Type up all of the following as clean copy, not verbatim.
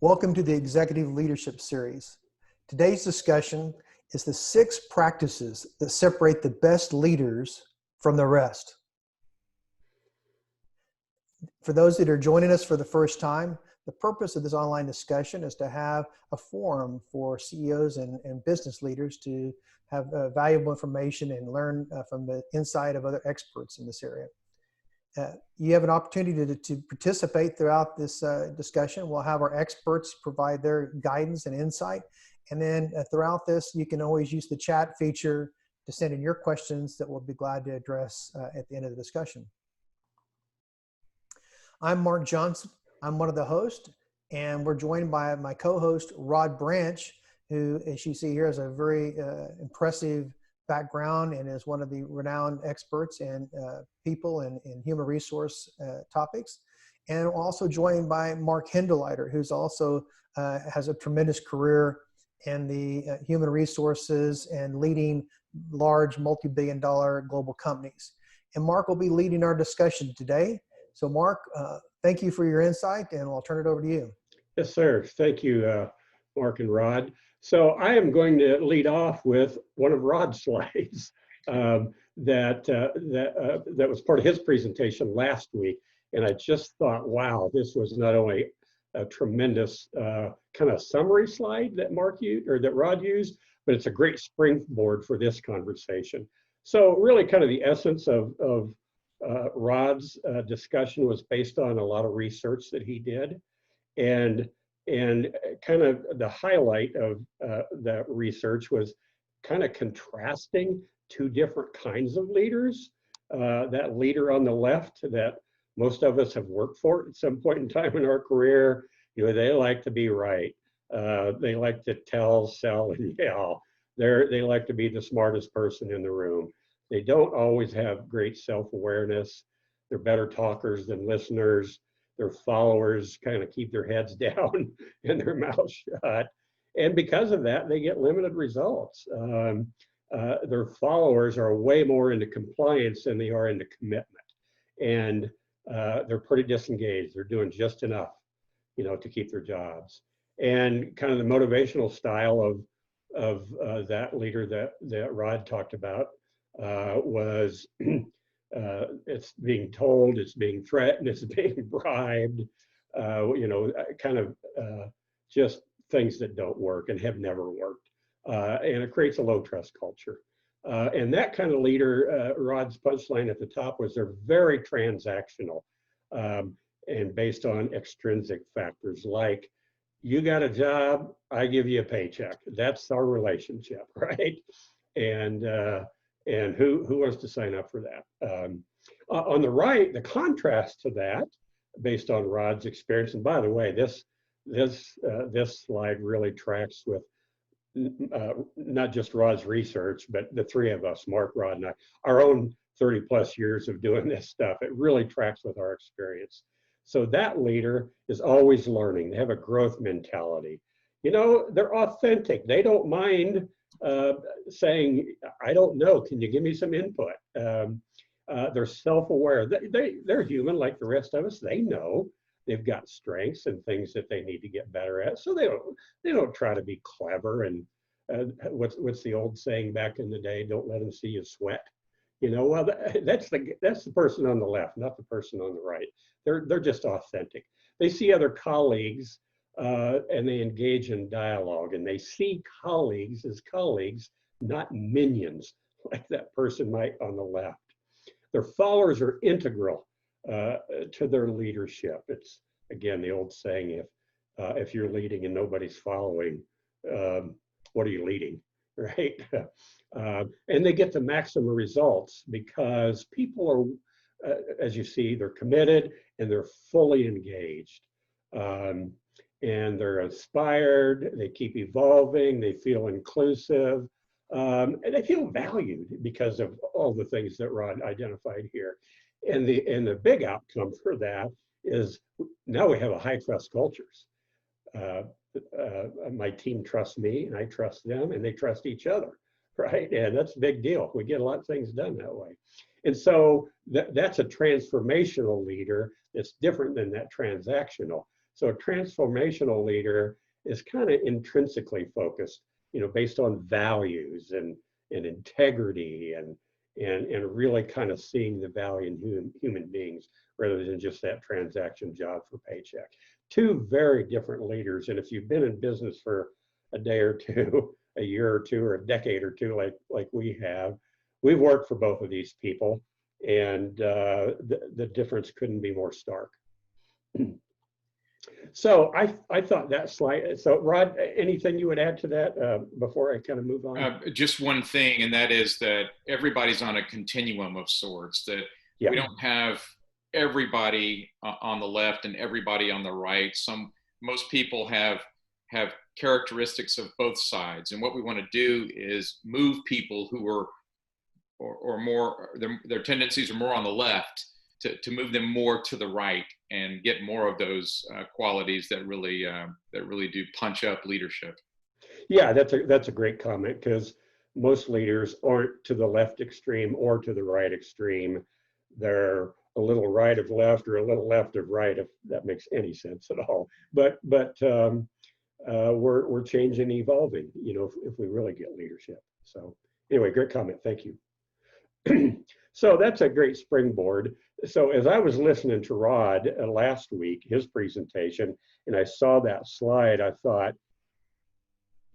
Welcome to the Executive Leadership Series. Today's discussion is the 6 practices that separate the best leaders from the rest. For those that are joining us for the first time, the purpose of this online discussion is to have a forum for CEOs and business leaders to have valuable information and learn from the insight of other experts in this area. You have an opportunity to participate throughout this discussion. We'll have our experts provide their guidance and insight. And then throughout this, you can always use the chat feature to send in your questions that we'll be glad to address at the end of the discussion. I'm Mark Johnson. I'm one of the hosts, and we're joined by my co-host, Rod Branch, who, as you see here, has a very impressive background and is one of the renowned experts in people and human resource topics. And also joined by Mark Hinderleiter, who's also has a tremendous career in the human resources and leading large multi-billion-dollar global companies. And Mark will be leading our discussion today. So Mark, thank you for your insight, and I'll turn it over to you. Yes, sir. Thank you, Mark and Rod. So I am going to lead off with one of Rod's slides that was part of his presentation last week. And I just thought, wow, this was not only a tremendous kind of summary slide that Mark used, or that Rod used, but it's a great springboard for this conversation. So really kind of the essence of Rod's discussion was based on a lot of research that he did. And kind of the highlight of that research was kind of contrasting 2 different kinds of leaders. That leader on the left that most of us have worked for at some point in time in our career, you know, they like to be right. They like to tell, sell, and yell. They like to be the smartest person in the room. They don't always have great self-awareness. They're better talkers than listeners. Their followers kind of keep their heads down and their mouths shut. And because of that, they get limited results. Their followers are way more into compliance than they are into commitment. And they're pretty disengaged. They're doing just enough, you know, to keep their jobs. And kind of the motivational style of that leader that Rod talked about was it's being told, it's being threatened, it's being bribed, you know, kind of just things that don't work and have never worked. And it creates a low trust culture. And that kind of leader, Rod's punchline at the top was they're very transactional and based on extrinsic factors like, you got a job, I give you a paycheck. That's our relationship, right? And who wants to sign up for that? On the right, the contrast to that, based on Rod's experience, and by the way, this slide really tracks with not just Rod's research, but the 3 of us, Mark, Rod, and I, our own 30 plus years of doing this stuff. It really tracks with our experience. So that leader is always learning. They have a growth mentality. You know, they're authentic. They don't mind saying, I don't know, can you give me some input? They're self-aware. They're human like the rest of us. They know they've got strengths and things that they need to get better at. So they don't try to be clever. And what's the old saying back in the day? Don't let them see you sweat. You know, well, that's the person on the left, not the person on the right. They're just authentic. They see other colleagues and they engage in dialogue, and they see colleagues as colleagues, not minions like that person might on the left. Their followers are integral to their leadership. It's, again, the old saying, if you're leading and nobody's following, what are you leading, right? And they get the maximum results because people are, as you see, they're committed and they're fully engaged. And they're inspired, they keep evolving, they feel inclusive, and they feel valued because of all the things that Rod identified here. And the big outcome for that is now we have a high trust cultures. My team trusts me and I trust them and they trust each other, right? And that's a big deal. We get a lot of things done that way. And so that's a transformational leader that's different than that transactional. So a transformational leader is kind of intrinsically focused, based on values and integrity and really kind of seeing the value in human beings rather than just that transaction job for paycheck. Two very different leaders. And if you've been in business for a day or two, a year or two, or a decade or two, like we have, we've worked for both of these people, and the difference couldn't be more stark. So I thought that slide. So Rod, anything you would add to that before I kind of move on? Just one thing, and that is that everybody's on a continuum of sorts. That we don't have everybody on the left and everybody on the right. Most people have characteristics of both sides, and what we want to do is move people who are or more their tendencies are more on the left to move them more to the right and get more of those qualities that really do punch up leadership. Yeah, that's a great comment, because most leaders aren't to the left extreme or to the right extreme. They're a little right of left or a little left of right, if that makes any sense at all. But we're changing, evolving, if we really get leadership. So anyway, great comment. Thank you. So that's a great springboard. So as I was listening to Rod last week, his presentation, and I saw that slide, I thought,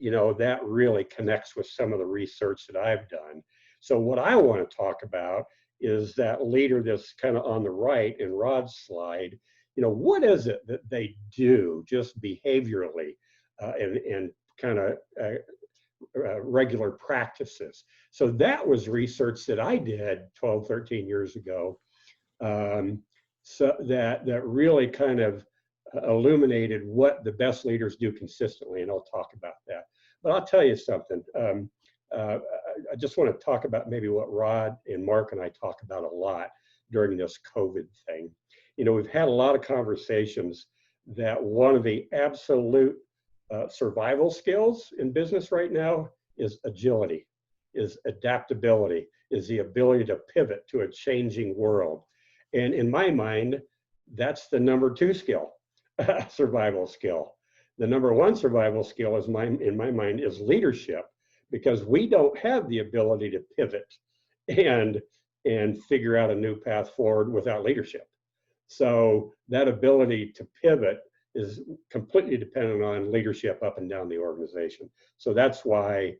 that really connects with some of the research that I've done. So what I want to talk about is that leader that's kind of on the right in Rod's slide. What is it that they do just behaviorally and kind of regular practices? So that was research that I did 12, 13 years ago. So that really kind of illuminated what the best leaders do consistently, and I'll talk about that. But I'll tell you something. I just want to talk about maybe what Rod and Mark and I talk about a lot during this COVID thing. We've had a lot of conversations that one of the absolute survival skills in business right now is agility, is adaptability, is the ability to pivot to a changing world. And in my mind, that's the number 2 skill, survival skill. The number 1 survival skill in my mind is leadership, because we don't have the ability to pivot and figure out a new path forward without leadership. So that ability to pivot is completely dependent on leadership up and down the organization. So that's why,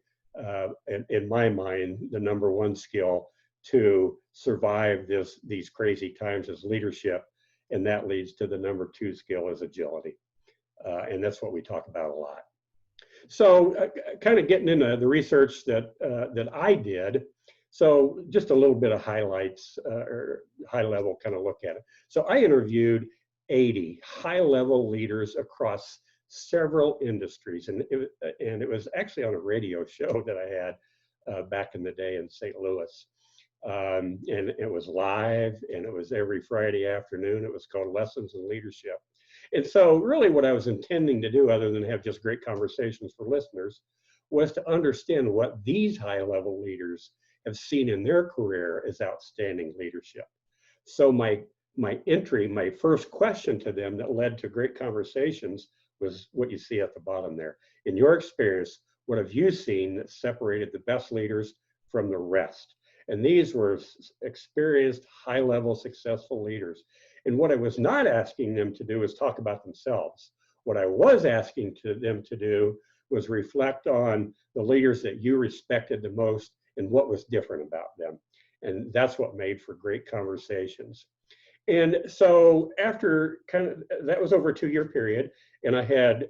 in my mind, the number 1 skill to survive these crazy times is leadership, and that leads to the number 2 skill is agility, and that's what we talk about a lot. So, kind of getting into the research that I did. So, just a little bit of highlights or high level kind of look at it. So, I interviewed 80 high-level leaders across several industries, and it was actually on a radio show that I had back in the day in St. Louis, and it was live, and it was every Friday afternoon. It was called Lessons in Leadership. And so really what I was intending to do, other than have just great conversations for listeners, was to understand what these high-level leaders have seen in their career as outstanding leadership. So my first question to them that led to great conversations was what you see at the bottom there. In your experience, what have you seen that separated the best leaders from the rest? And these were experienced, high-level, successful leaders. And what I was not asking them to do is talk about themselves. What I was asking them to do was reflect on the leaders that you respected the most and what was different about them. And that's what made for great conversations. And so after that was over a 2-year period, and I had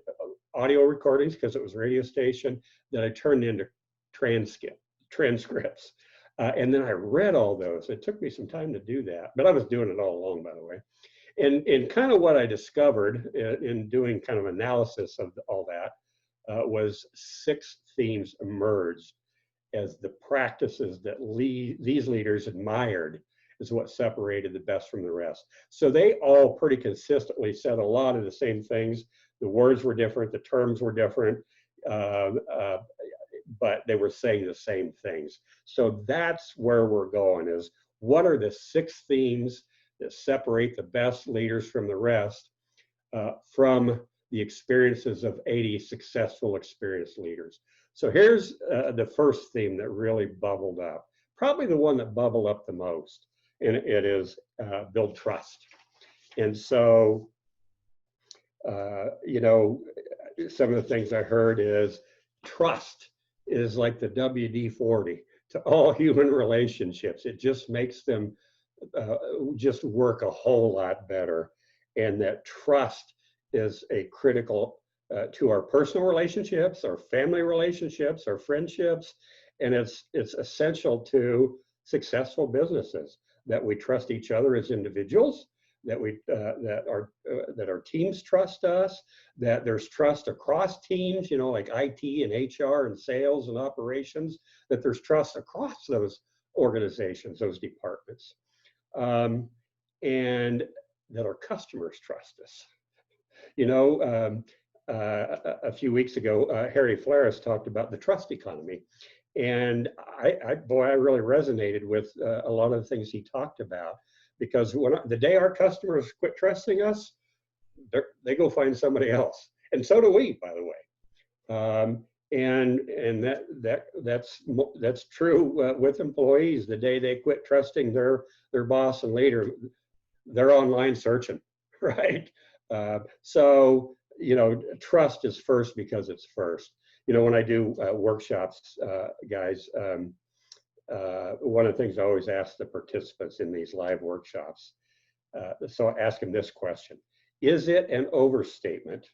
audio recordings, because it was a radio station, that I turned into transcripts. And then I read all those. It took me some time to do that, but I was doing it all along, by the way. And kind of what I discovered in doing kind of analysis of all that was 6 themes emerged as the practices that these leaders admired is what separated the best from the rest. So they all pretty consistently said a lot of the same things. The words were different, the terms were different, but they were saying the same things. So that's where we're going, is what are the 6 themes that separate the best leaders from the rest? from the experiences of 80 successful, experienced leaders. So here's the first theme that really bubbled up, probably the one that bubbled up the most, and it is build trust. And so, you know, some of the things I heard is trust is like the WD-40 to all human relationships. It just makes them just work a whole lot better. And that trust is a critical to our personal relationships, our family relationships, our friendships, and it's essential to successful businesses, that we trust each other as individuals, that we that our teams trust us, that there's trust across teams, you know, like IT and HR and sales and operations, that there's trust across those organizations, those departments, and that our customers trust us. You know, a few weeks ago, Harry Flares talked about the trust economy. And boy, I really resonated with a lot of the things he talked about, because the day our customers quit trusting us, they go find somebody else. And so do we, by the way. And that's true with employees. The day they quit trusting their boss and leader, they're online searching, right? So, you know, trust is first because it's first. You know, when I do workshops, guys, one of the things I always ask the participants in these live workshops, so I ask them this question: is it an overstatement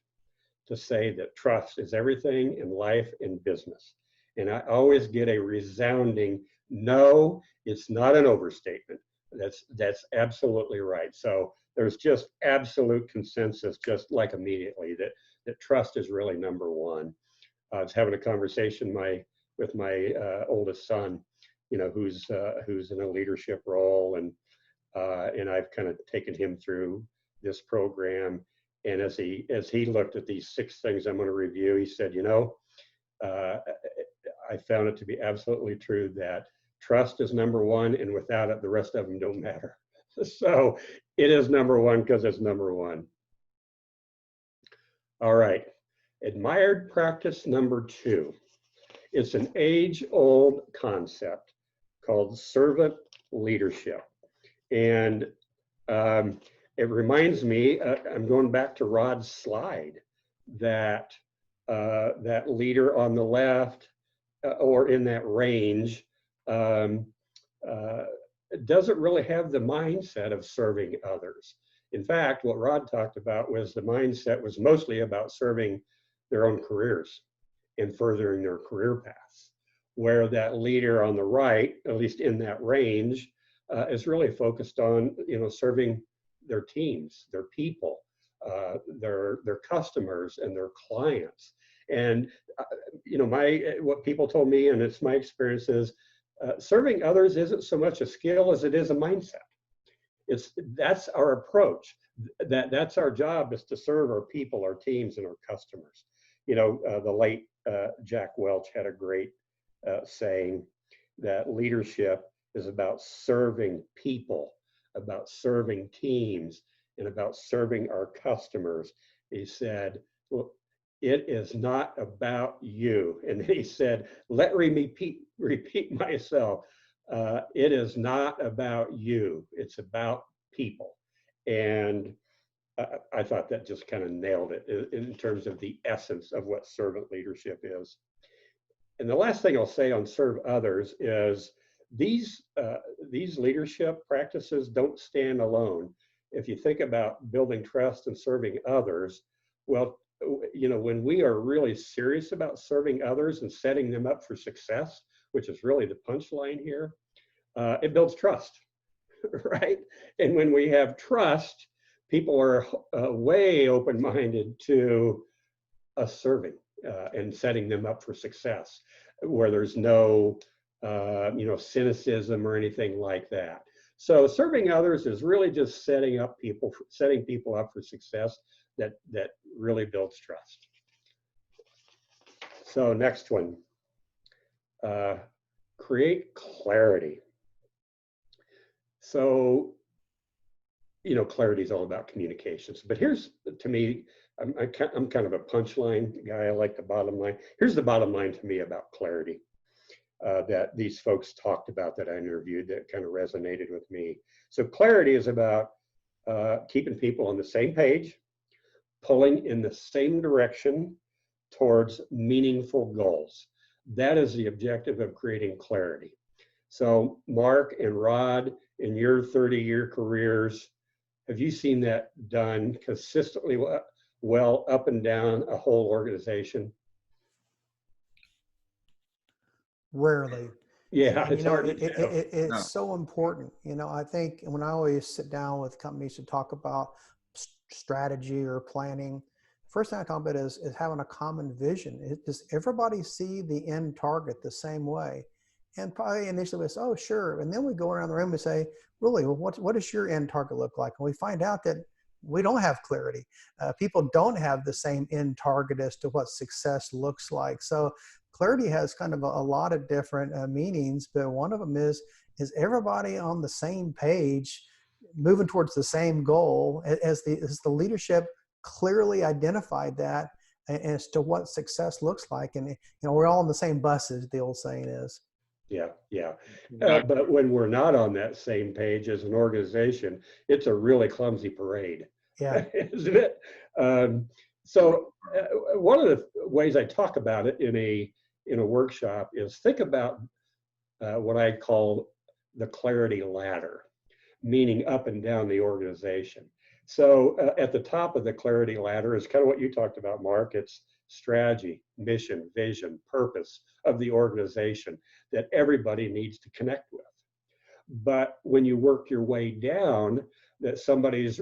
to say that trust is everything in life and business? And I always get a resounding no, it's not an overstatement. That's absolutely right. So there's just absolute consensus, just like immediately, that trust is really number one. I was having a conversation with my oldest son, you know, who's in a leadership role, and I've kind of taken him through this program. And as he looked at these 6 things I'm going to review, he said, you know, I found it to be absolutely true that trust is number one, and without it, the rest of them don't matter. So it is number one because it's number one. All right. Admired practice number 2. It's an age-old concept called servant leadership. And it reminds me, I'm going back to Rod's slide, that that leader on the left or in that range doesn't really have the mindset of serving others. In fact, what Rod talked about was the mindset was mostly about serving their own careers and furthering their career paths, where that leader on the right, at least in that range, is really focused on, you know, serving their teams, their people, their customers and their clients. And you know, what people told me, and it's my experience, is serving others isn't so much a skill as it is a mindset. That's our approach. That's our job, is to serve our people, our teams, and our customers. You know, the late Jack Welch had a great saying that leadership is about serving people, about serving teams, and about serving our customers. He said, well, it is not about you. And then he said, let me repeat myself. It is not about you. It's about people. And I thought that just kind of nailed it in terms of the essence of what servant leadership is. And the last thing I'll say on serve others is these leadership practices don't stand alone. If you think about building trust and serving others, well, you know, when we are really serious about serving others and setting them up for success, which is really the punchline here, it builds trust, right? And when we have trust, people are way open-minded to us serving and setting them up for success, where there's no you know, cynicism or anything like that. So serving others is really just setting people up for success that really builds trust. So next one, create clarity. So clarity is all about communications. But here's, to me, I'm kind of a punchline guy. I like the bottom line. Here's the bottom line to me about clarity that these folks talked about that I interviewed that kind of resonated with me. So clarity is about keeping people on the same page, pulling in the same direction towards meaningful goals. That is the objective of creating clarity. So Mark and Rod, in your 30-year careers, have you seen that done consistently well up and down a whole organization? Rarely. Yeah, And, it's hard to do. it's No. so important. I think when I always sit down with companies to talk about strategy or planning, first thing I talk about is having a common vision. Does everybody see the end target the same way? And probably initially we say, oh, sure. And then we go around the room and say, really, well, what does your end target look like? And we find out that we don't have clarity. People don't have the same end target as to what success looks like. So clarity has kind of a lot of different meanings, but one of them is everybody on the same page, moving towards the same goal? As the leadership clearly identified that as to what success looks like, and we're all on the same bus, as the old saying is. Yeah. But when we're not on that same page as an organization, it's a really clumsy parade. Yeah. Isn't it? So one of the ways I talk about it in a workshop is think about what I call the clarity ladder, meaning up and down the organization. So at the top of the clarity ladder is kind of what you talked about, Mark. It's strategy, mission, vision, purpose of the organization that everybody needs to connect with. But when you work your way down, that somebody's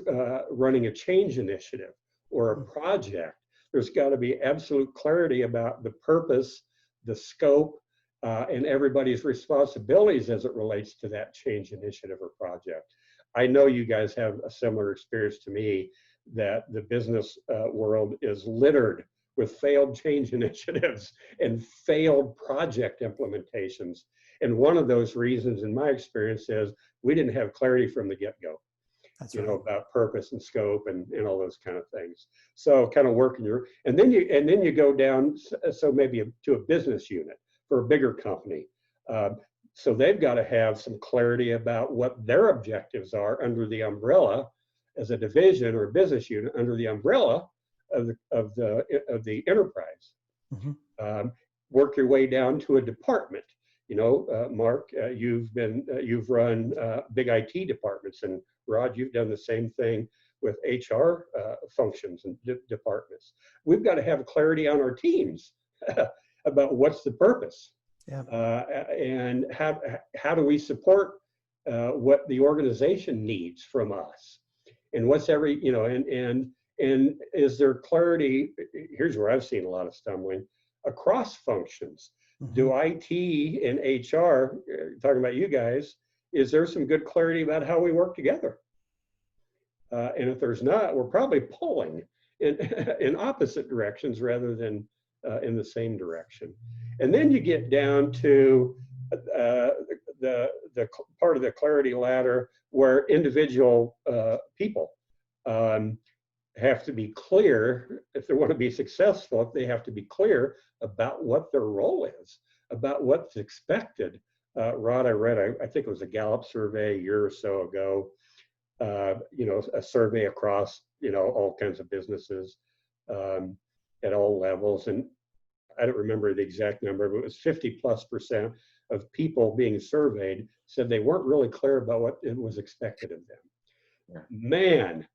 running a change initiative or a project, there's got to be absolute clarity about the purpose, the scope, and everybody's responsibilities as it relates to that change initiative or project. I know you guys have a similar experience to me, that the business world is littered with failed change initiatives and failed project implementations. And one of those reasons, in my experience, is we didn't have clarity from the get-go. That's right. About purpose and scope and all those kind of things. So kind of working and then you go down, so maybe to a business unit for a bigger company. So they've got to have some clarity about what their objectives are under the umbrella as a division or a business unit under the umbrella of the enterprise. Mm-hmm. Work your way down to a department. Mark, you've run big IT departments, and Rod, you've done the same thing with HR functions and departments. We've got to have clarity on our teams about what's the purpose. Yeah. And how do we support what the organization needs from us, and what's and is there clarity? Here's where I've seen a lot of stumbling across functions. Mm-hmm. Do IT and HR, talking about you guys, is there some good clarity about how we work together? And if there's not, we're probably pulling in opposite directions rather than in the same direction. And then you get down to the part of the clarity ladder where individual people have to be clear if they want to be successful. If they have to be clear about what their role is, about what's expected. Rod, I think it was a Gallup survey a year or so ago. A survey across all kinds of businesses at all levels, and I don't remember the exact number, but it was 50+% of people being surveyed said they weren't really clear about what it was expected of them. Man,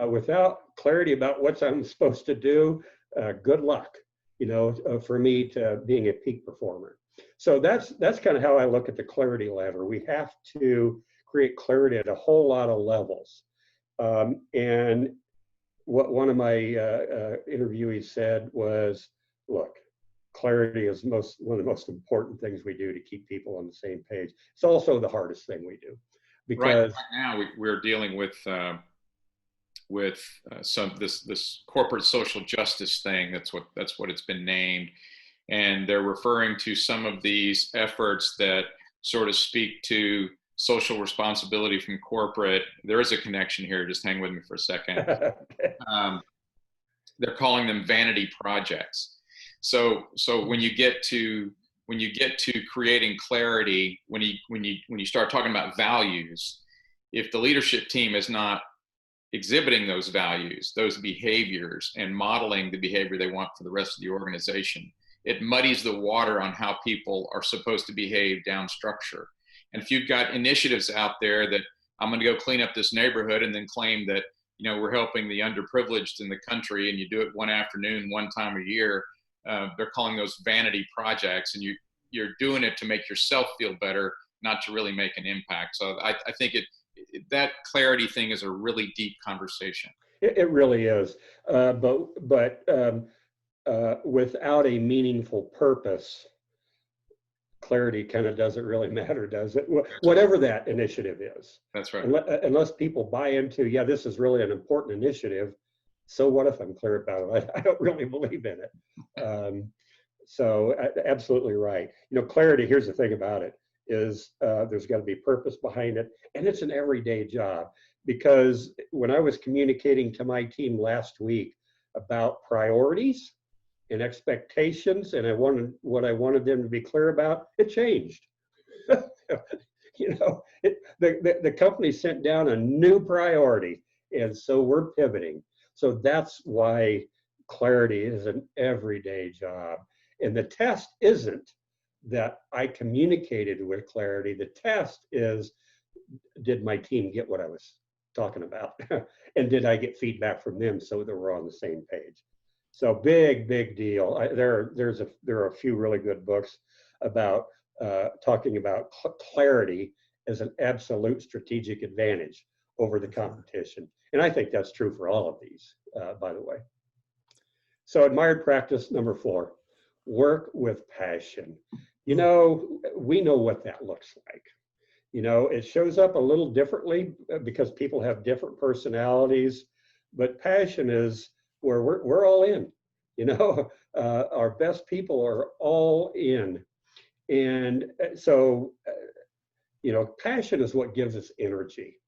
without clarity about what I'm supposed to do, good luck, for me to being a peak performer. So that's kind of how I look at the clarity ladder. We have to create clarity at a whole lot of levels. And what one of my interviewees said was, look, clarity is one of the most important things we do to keep people on the same page. It's also the hardest thing we do. Because right now we're dealing with some this corporate social justice thing. That's what it's been named, and they're referring to some of these efforts that sort of speak to social responsibility from corporate. There is a connection here. Just hang with me for a second. Um, they're calling them vanity projects. So when you get to creating clarity, when you start talking about values, if the leadership team is not exhibiting those values, those behaviors, and modeling the behavior they want for the rest of the organization, it muddies the water on how people are supposed to behave down structure. And if you've got initiatives out there that I'm going to go clean up this neighborhood and then claim that, you know, we're helping the underprivileged in the country, and you do it one afternoon, one time a year, they're calling those vanity projects, and you're doing it to make yourself feel better, not to really make an impact. So I think that clarity thing is a really deep conversation. It really is, but without a meaningful purpose, clarity kind of doesn't really matter, does it? Whatever that initiative is. That's right. Unless people buy into, yeah, this is really an important initiative. So what if I'm clear about it? I don't really believe in it. So absolutely right. You know, clarity, here's the thing about it, is there's got to be purpose behind it. And it's an everyday job, because when I was communicating to my team last week about priorities and expectations, and what I wanted them to be clear about, it changed. You know, the company sent down a new priority, and so we're pivoting. So that's why clarity is an everyday job. And the test isn't that I communicated with clarity. The test is, did my team get what I was talking about? And did I get feedback from them so that we're on the same page? So big deal. There are a few really good books about talking about clarity as an absolute strategic advantage over the competition. And I think that's true for all of these, by the way. So admired practice number 4, work with passion. You know, we know what that looks like. You know, it shows up a little differently because people have different personalities, but passion is where we're all in. You know, our best people are all in. And so, you know, passion is what gives us energy.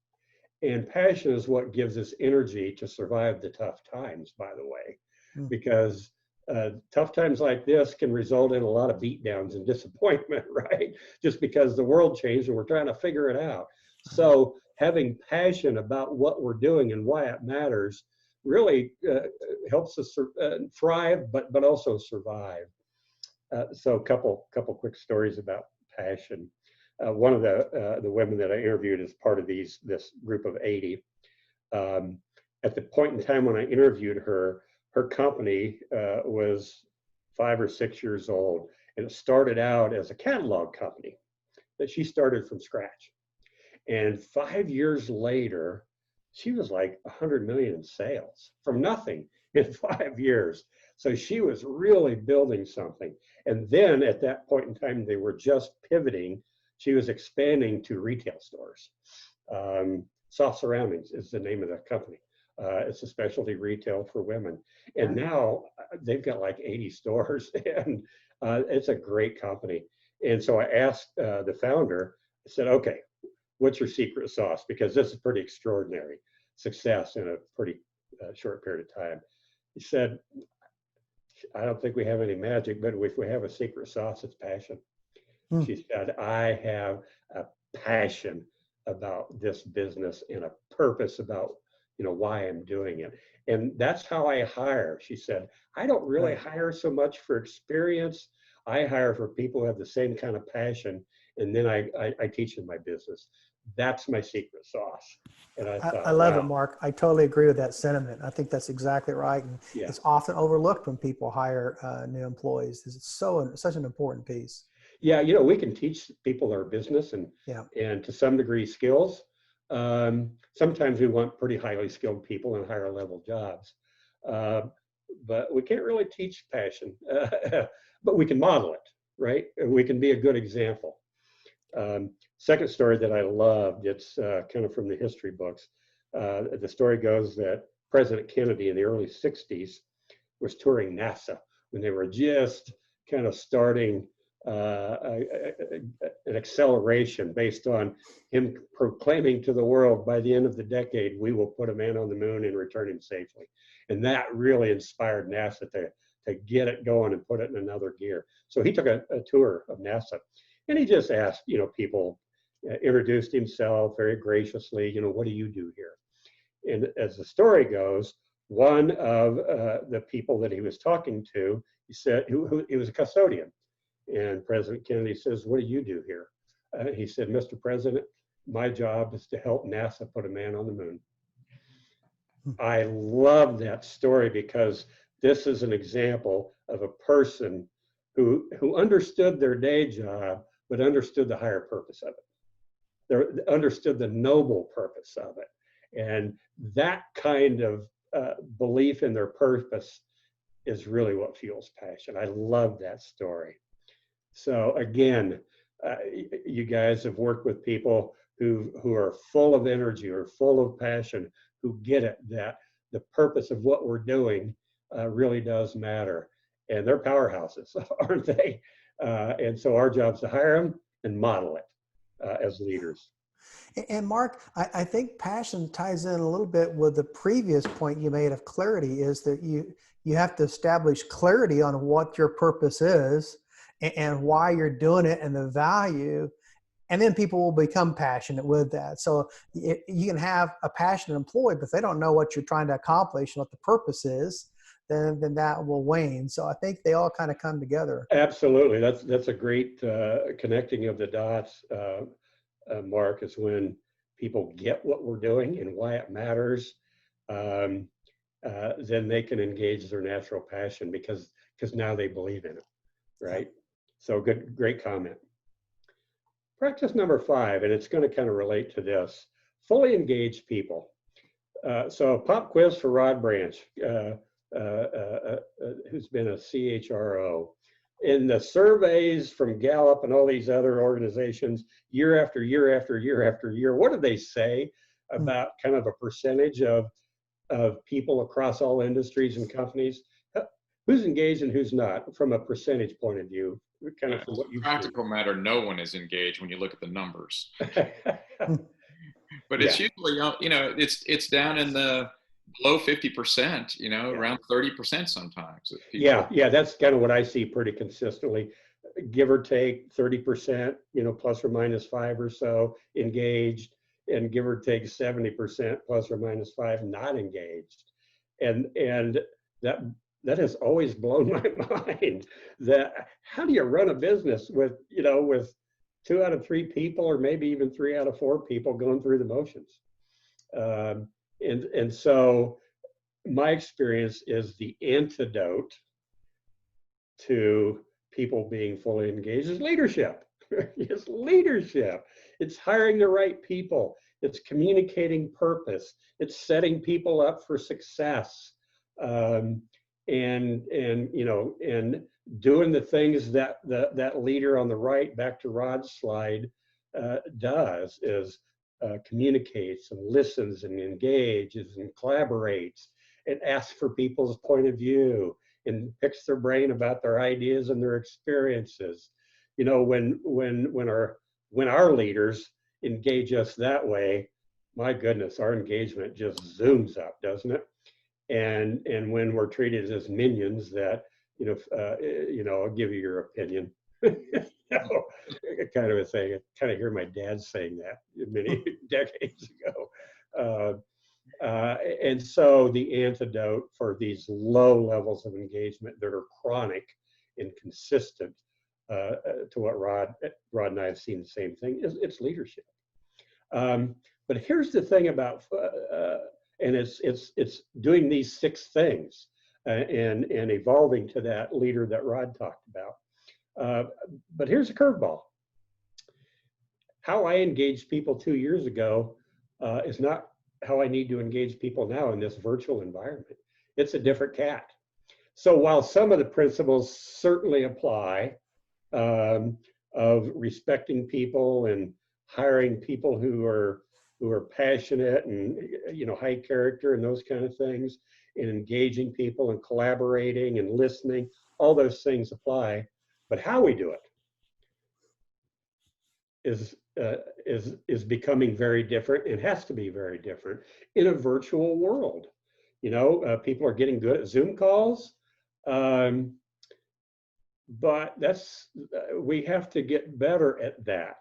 And passion is what gives us energy to survive the tough times, by the way, because tough times like this can result in a lot of beatdowns and disappointment, right? Just because the world changed and we're trying to figure it out. So having passion about what we're doing and why it matters really helps us thrive, but also survive. So a couple quick stories about passion. One of the women that I interviewed as part of this group of 80, at the point in time when I interviewed her, her company was 5 or 6 years old, and it started out as a catalog company that she started from scratch. And 5 years later, she was like 100 million in sales from nothing in 5 years. So she was really building something. And then at that point in time, they were just pivoting. She was expanding to retail stores. Soft Surroundings is the name of the company. It's a specialty retail for women. And now they've got like 80 stores, and it's a great company. And so I asked the founder, I said, okay, what's your secret sauce? Because this is pretty extraordinary success in a pretty short period of time. He said, I don't think we have any magic, but if we have a secret sauce, it's passion. She said, I have a passion about this business and a purpose about, you know, why I'm doing it. And that's how I hire. She said, I don't really hire so much for experience. I hire for people who have the same kind of passion, and then I teach them my business. That's my secret sauce. And I thought, I love it, Mark. I totally agree with that sentiment. I think that's exactly right. And it's often overlooked when people hire new employees. It's such an important piece. Yeah, you know, we can teach people our business and to some degree skills. Sometimes we want pretty highly skilled people in higher level jobs, but we can't really teach passion. But we can model it, right? We can be a good example. Second story that I loved, it's kind of from the history books. The story goes that President Kennedy in the early 60s was touring NASA when they were just kind of starting an acceleration based on him proclaiming to the world, by the end of the decade, we will put a man on the moon and return him safely. And that really inspired NASA to get it going and put it in another gear. So he took a tour of NASA, and he just asked, people, introduced himself very graciously, what do you do here? And as the story goes, one of the people that he was talking to, he said, he was a custodian. And President Kennedy says, what do you do here? He said, Mr. President, my job is to help NASA put a man on the moon. I love that story because this is an example of a person who understood their day job, but understood the higher purpose of it. They understood the noble purpose of it. And that kind of belief in their purpose is really what fuels passion. I love that story. So again, you guys have worked with people who are full of energy or full of passion, who get it, that the purpose of what we're doing really does matter. And they're powerhouses, aren't they? And so our job is to hire them and model it as leaders. And Mark, I think passion ties in a little bit with the previous point you made of clarity, is that you have to establish clarity on what your purpose is and why you're doing it and the value. And then people will become passionate with that. So you can have a passionate employee, but if they don't know what you're trying to accomplish and what the purpose is, then that will wane. So I think they all kind of come together. Absolutely. That's a great connecting of the dots, Mark, is when people get what we're doing and why it matters, then they can engage their natural passion because now they believe in it, right? So great comment. Practice number 5, and it's going to kind of relate to this, fully engaged people. So pop quiz for Rod Branch, who's been a CHRO. In the surveys from Gallup and all these other organizations, year after year after year after year, what do they say about kind of a percentage of people across all industries and companies? Who's engaged and who's not from a percentage point of view? Kind of from what you've practical matter, no one is engaged when you look at the numbers. But it's usually, it's down in the below 50%, around 30% sometimes. Yeah, that's kind of what I see pretty consistently. Give or take 30%, plus or minus 5 or so engaged, and give or take 70% plus or minus 5 not engaged. And that has always blown my mind. That how do you run a business with 2 out of 3 people, or maybe even 3 out of 4 people going through the motions? And so my experience is the antidote to people being fully engaged is leadership. It's leadership. It's hiring the right people. It's communicating purpose. It's setting people up for success. And doing the things that that leader on the right, back to Rod's slide, does is communicates and listens and engages and collaborates and asks for people's point of view and picks their brain about their ideas and their experiences. When our leaders engage us that way, my goodness, our engagement just zooms up, doesn't it? And when we're treated as minions, that I'll give you your opinion. Kind of a thing. I kind of hear my dad saying that many decades ago. And so the antidote for these low levels of engagement that are chronic and consistent, to what Rod and I have seen the same thing, is it's leadership. But here's the thing about and it's doing these 6 things and evolving to that leader that Rod talked about. But here's a curveball. How I engaged people 2 years ago is not how I need to engage people now in this virtual environment. It's a different cat. So while some of the principles certainly apply, of respecting people and hiring people who are passionate and high character and those kind of things, and engaging people and collaborating and listening, all those things apply. But how we do it, is becoming very different and has to be very different in a virtual world. You know, people are getting good at Zoom calls, but we have to get better at that.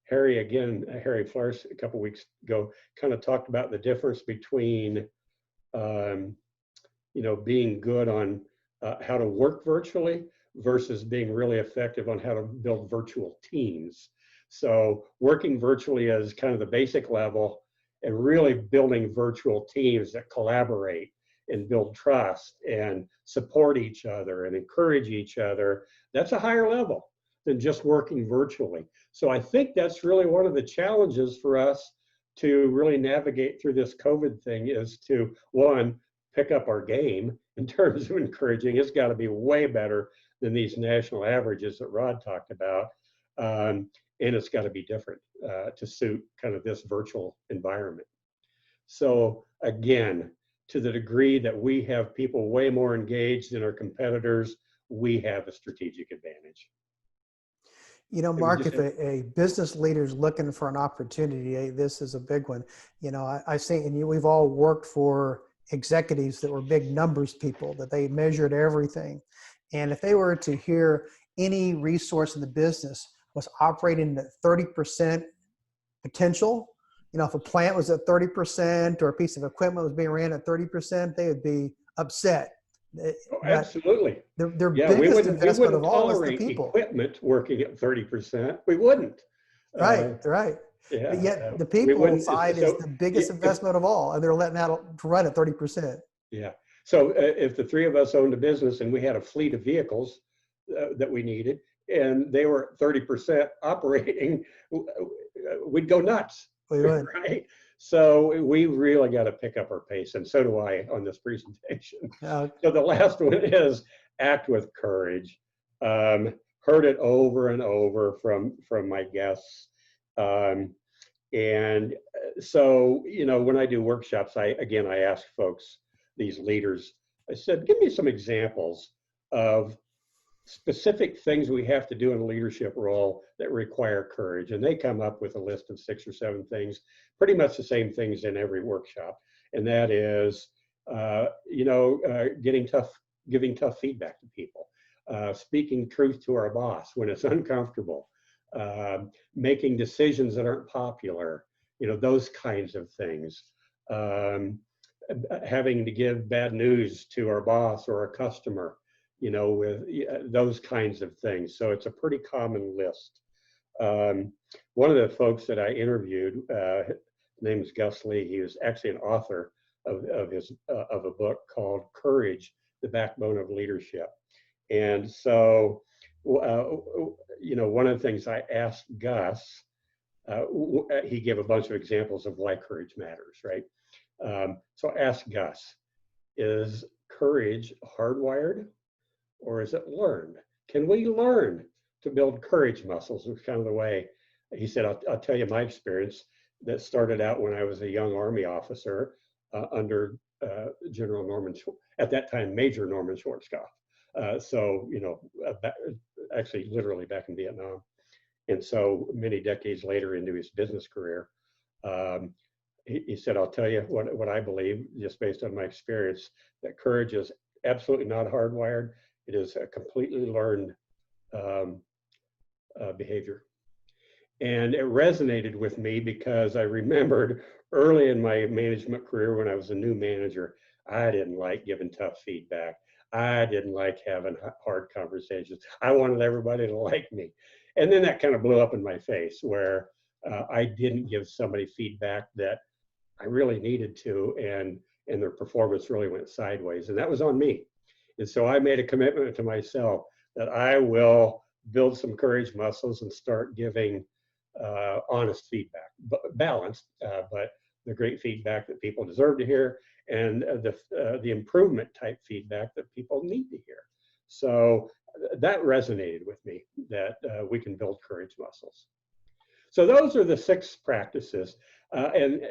Harry Flars, a couple weeks ago, kind of talked about the difference between, you know, being good on how to work virtually versus being really effective on how to build virtual teams. So working virtually is kind of the basic level, and really building virtual teams that collaborate and build trust and support each other and encourage each other. That's a higher level than just working virtually. So I think that's really one of the challenges for us to really navigate through this COVID thing, is to, one, pick up our game in terms of encouraging. It's got to be way better than these national averages that Rod talked about. And it's got to be different to suit kind of this virtual environment. So again, to the degree that we have people way more engaged than our competitors, we have a strategic advantage. You know, Mark, if a business leader is looking for an opportunity, this is a big one. You know, I see, and we've all worked for executives that were big numbers people, that they measured everything. And if they were to hear any resource in the business was operating at 30% potential, you know, if a plant was at 30% or a piece of equipment was being ran at 30%, they would be upset. Oh, absolutely. Their biggest investment of all is the people. Equipment working at 30%. We wouldn't. Right. Yeah, but yet the people side is the biggest investment of all, and they're letting that run at 30%. Yeah. So if the three of us owned a business and we had a fleet of vehicles that we needed, and they were 30% operating, we'd go nuts. We would. Right? So we really got to pick up our pace, and so do I on this presentation. So the last one is act with courage. Heard it over and over from my guests. And so, you know, when I do workshops, I ask folks, these leaders, I said, give me some examples of specific things we have to do in a leadership role that require courage. And they come up with a list of 6 or 7 things, pretty much the same things in every workshop. And that is, giving tough feedback to people, speaking truth to our boss when it's uncomfortable, making decisions that aren't popular, you know, those kinds of things. Having to give bad news to our boss or a customer, you know, with those kinds of things. So it's a pretty common list. One of the folks that I interviewed, his name is Gus Lee. He was actually an author of a book called Courage, the Backbone of Leadership. And so, you know, one of the things I asked Gus, he gave a bunch of examples of why courage matters, right? So I asked Gus, is courage hardwired or is it learned? Can we learn to build courage muscles? Was kind of the way he said. I'll tell you my experience that started out when I was a young Army officer under General Norman, at that time, Major Norman Schwarzkopf. So, you know, actually literally back in Vietnam. And so many decades later into his business career, he said, I'll tell you what I believe, just based on my experience, that courage is absolutely not hardwired. It is a completely learned behavior. And it resonated with me because I remembered early in my management career when I was a new manager, I didn't like giving tough feedback. I didn't like having hard conversations. I wanted everybody to like me. And then that kind of blew up in my face where I didn't give somebody feedback that I really needed to, and their performance really went sideways. And that was on me. And so I made a commitment to myself that I will build some courage muscles and start giving honest feedback, balanced, but the great feedback that people deserve to hear, and the improvement type feedback that people need to hear. So that resonated with me, that we can build courage muscles. So those are the 6 practices. And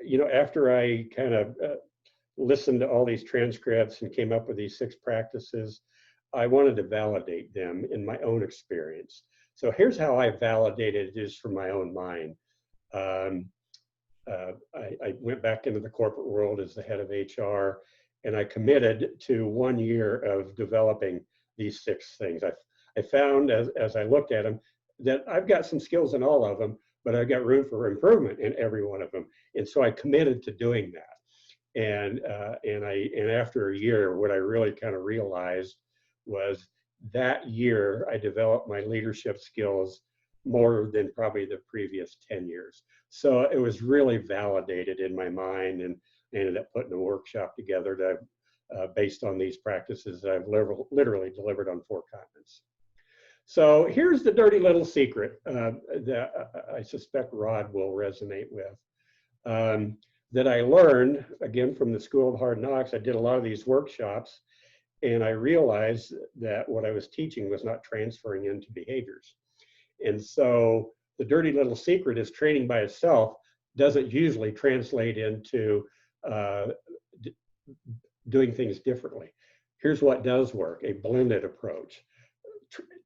you know, after I kind of listened to all these transcripts and came up with these 6 practices, I wanted to validate them in my own experience. So here's how I validated it just from my own mind. I went back into the corporate world as the head of HR, and I committed to 1 year of developing these 6 things. I found as I looked at them that I've got some skills in all of them, but I've got room for improvement in every one of them. And so I committed to doing that. And after a year, what I really kind of realized was that year I developed my leadership skills more than probably the previous 10 years. So it was really validated in my mind, and I ended up putting a workshop together to, based on these practices that I've literally delivered on 4 continents. So here's the dirty little secret that I suspect Rod will resonate with. That I learned, again, from the School of Hard Knocks. I did a lot of these workshops, and I realized that what I was teaching was not transferring into behaviors. And so the dirty little secret is training by itself doesn't usually translate into doing things differently. Here's what does work: a blended approach.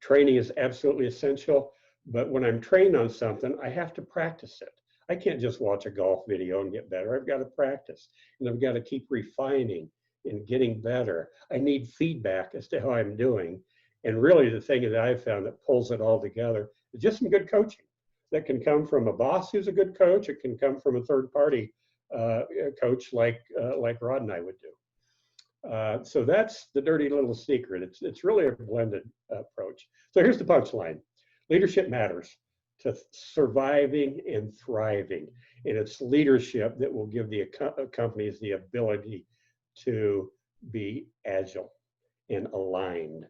Training is absolutely essential, but when I'm trained on something, I have to practice it. I can't just watch a golf video and get better. I've got to practice, and I've got to keep refining and getting better. I need feedback as to how I'm doing. And really the thing that I've found that pulls it all together is just some good coaching. That can come from a boss who's a good coach. It can come from a third party coach like Rod and I would do. So that's the dirty little secret. It's really a blended approach. So here's the punchline: leadership matters to surviving and thriving, and it's leadership that will give the companies the ability to be agile and aligned.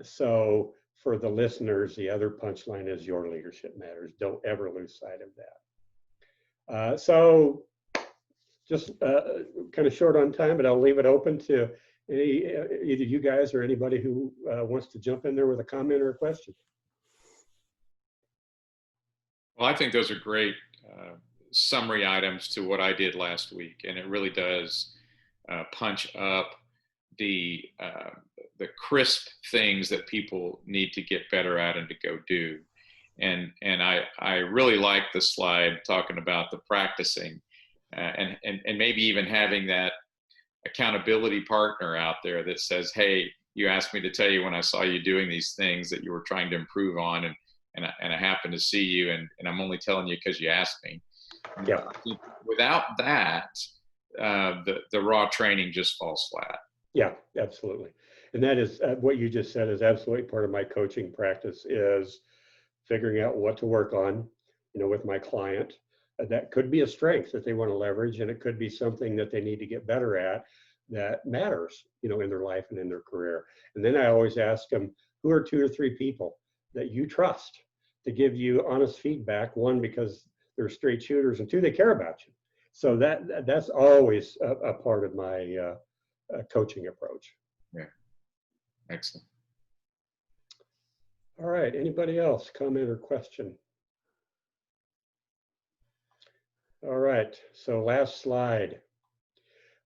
So for the listeners, the other punchline is your leadership matters. Don't ever lose sight of that. So just kind of short on time, but I'll leave it open to either you guys or anybody who wants to jump in there with a comment or a question. Well, I think those are great summary items to what I did last week, and it really does punch up the crisp things that people need to get better at and to go do. And I really like the slide talking about the practicing and maybe even having that accountability partner out there that says, hey, you asked me to tell you when I saw you doing these things that you were trying to improve on, and I happened to see you, and I'm only telling you because you asked me. Yeah. Without that, the raw training just falls flat. Yeah, absolutely. And that is what you just said is absolutely part of my coaching practice, is figuring out what to work on, with my client. That could be a strength that they want to leverage, and it could be something that they need to get better at that matters, in their life and in their career. And then I always ask them, who are 2 or 3 people that you trust to give you honest feedback? 1, because they're straight shooters, and 2, they care about you. So that's always a part of my coaching approach. Yeah, excellent. All right, anybody else, comment or question? All right, so last slide.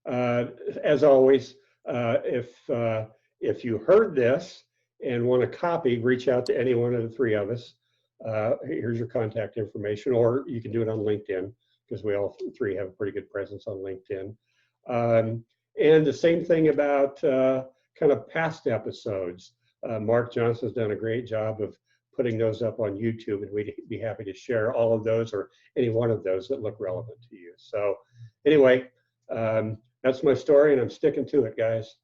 As always, if you heard this and want a copy, reach out to any one of the 3 of us. Here's your contact information, or you can do it on LinkedIn, because we all 3 have a pretty good presence on LinkedIn. And the same thing about kind of past episodes. Mark Johnson's done a great job of putting those up on YouTube, and we'd be happy to share all of those or any one of those that look relevant to you. So anyway, that's my story, and I'm sticking to it, guys.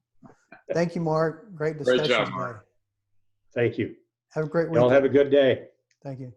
Thank you, Mark. Great discussion. Great job, Mark. Thank you. Have a great week. Y'all have a good day. Thank you.